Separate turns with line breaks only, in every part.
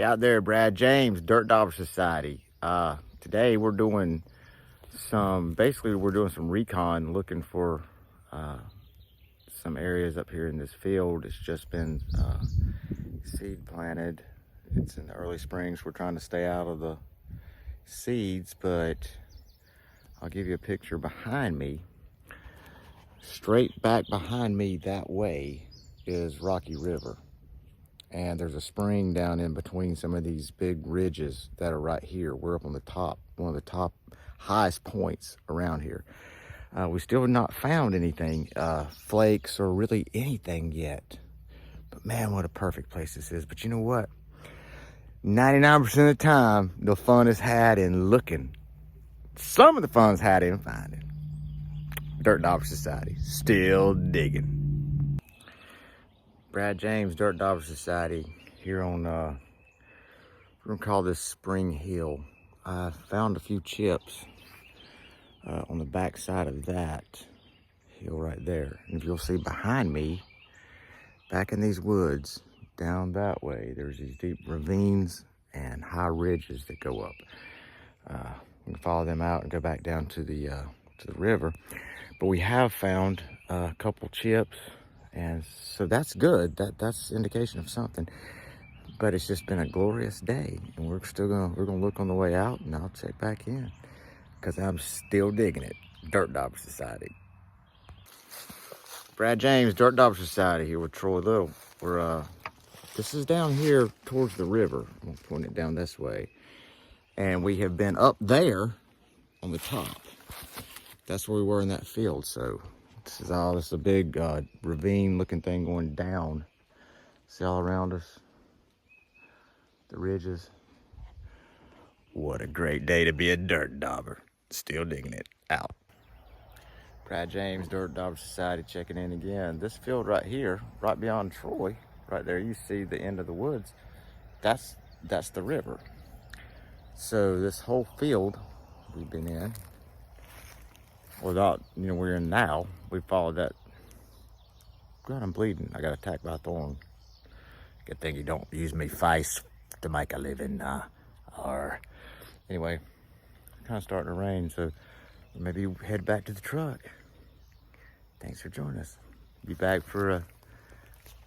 out there, Brad James, Dirt Dauber Society. Today we're doing some recon, looking for some areas up here in this field. It's just been seed planted. It's in the early springs. We're trying to stay out of the seeds, but I'll give you a picture behind me. Straight back behind me that way is Rocky River. And there's a spring down in between some of these big ridges that are right here. We're up on the top, one of the top highest points around here. We still have not found anything, flakes or really anything yet. But man, what a perfect place this is. But you know what? 99% of the time, the fun is had in looking. Some of the fun's had in finding. Dirt Dauber Society, still digging. Brad James, Dirt Dauber Society, here on, we're gonna call this Spring Hill. I found a few chips on the back side of that hill right there. And if you'll see behind me, back in these woods, down that way, there's these deep ravines and high ridges that go up. We can follow them out and go back down to the river. But we have found a couple chips, and so that's good. That's indication of something. But it's just been a glorious day, and we're gonna look on the way out, and I'll check back in because I'm still digging it. Dirt Dauber Society. Brad James, Dirt Dauber Society, here with Troy Little. This is down here towards the river. I'm gonna point it down this way, and we have been up there on the top. That's where we were in that field. So this is a big ravine looking thing going down. See all around us, the ridges. What a great day to be a dirt dauber. Still digging it out. Brad James, Dirt Dauber Society, checking in again. This field right here, right beyond Troy, right there, you see the end of the woods. That's the river. So this whole field we've been in, we're in now, we followed that. God, I'm bleeding. I got attacked by a thorn. Good thing you don't use me face to make a living, or anyway, kind of starting to rain, so maybe head back to the truck. Thanks for joining us. Be back for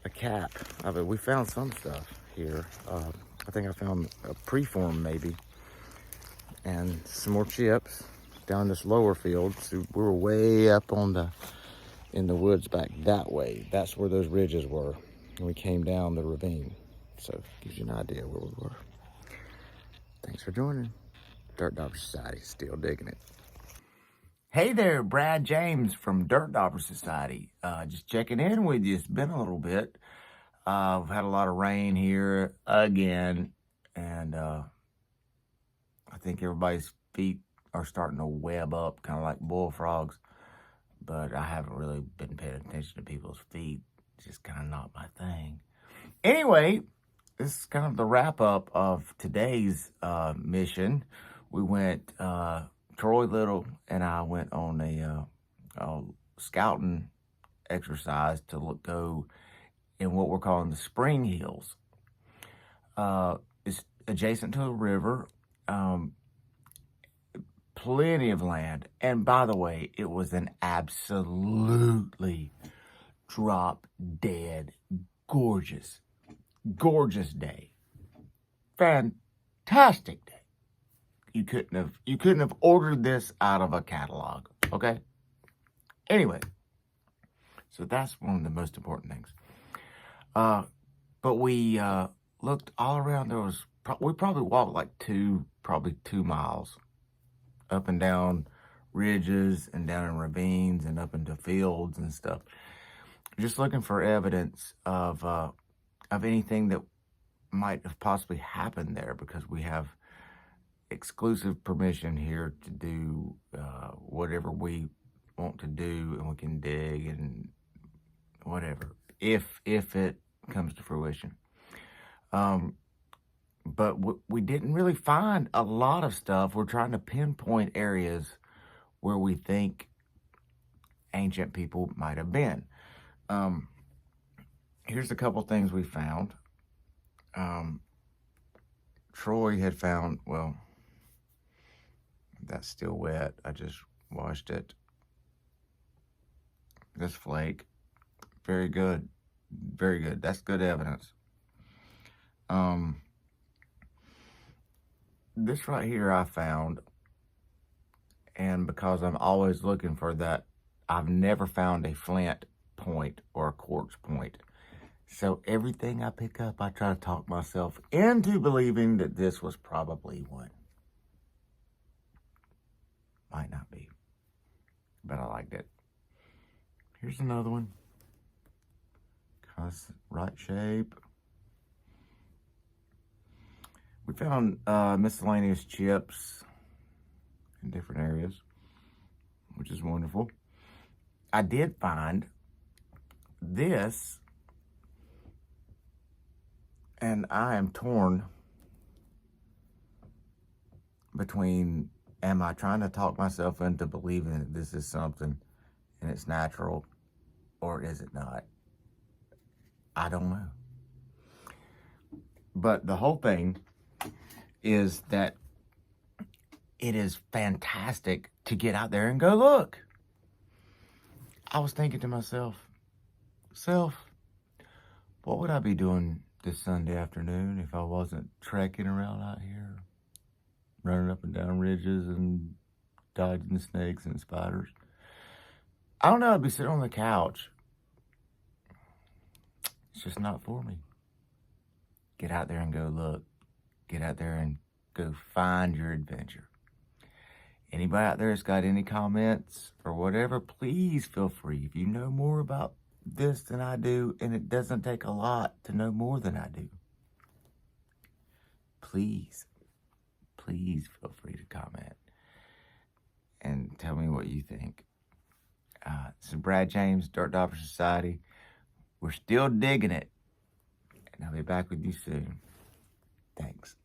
a cap of it. We found some stuff here. I think I found a preform maybe, and some more chips down this lower field. So we were way up in the woods back that way. That's where those ridges were. And we came down the ravine. So gives you an idea where we were. Thanks for joining. Dirt Dauber Society, still digging it. Hey there, Brad James from Dirt Dauber Society. Just checking in with you. It's been a little bit. We've had a lot of rain here again. And I think everybody's feet are starting to web up, kind of like bullfrogs, but I haven't really been paying attention to people's feet. It's just kind of not my thing. Anyway, this is kind of the wrap up of today's mission. We went, Troy Little and I went on a scouting exercise to go in what we're calling the Spring Hills. It's adjacent to a river. Plenty of land. And by the way, it was an absolutely drop dead gorgeous day. Fantastic day. You couldn't have ordered this out of a catalog, okay? Anyway, so that's one of the most important things. But we looked all around. We probably walked like 2 miles up and down ridges and down in ravines and up into fields and stuff. Just looking for evidence of anything that might have possibly happened there, because we have exclusive permission here to do whatever we want to do, and we can dig and whatever, if it comes to fruition. But we didn't really find a lot of stuff. We're trying to pinpoint areas where we think ancient people might have been. Here's a couple things we found. Troy had found, well, that's still wet. I just washed it. This flake, very good. Very good. That's good evidence. This right here I found, and because I'm always looking for that, I've never found a flint point or a quartz point. So everything I pick up, I try to talk myself into believing that this was probably one. Might not be, but I liked it. Here's another one. Right shape. We found miscellaneous chips in different areas, which is wonderful. I did find this, and I am torn between, am I trying to talk myself into believing that this is something and it's natural, or is it not? I don't know. But the whole thing is that it is fantastic to get out there and go look. I was thinking to myself, what would I be doing this Sunday afternoon if I wasn't trekking around out here, running up and down ridges and dodging snakes and spiders? I don't know, I'd be sitting on the couch. It's just not for me. Get out there and go look. Get out there and go find your adventure. Anybody out there that's got any comments or whatever, please feel free. If you know more about this than I do, and it doesn't take a lot to know more than I do, please feel free to comment and tell me what you think. This is Brad James, Dirt Dauber Society. We're still digging it, and I'll be back with you soon. Thanks.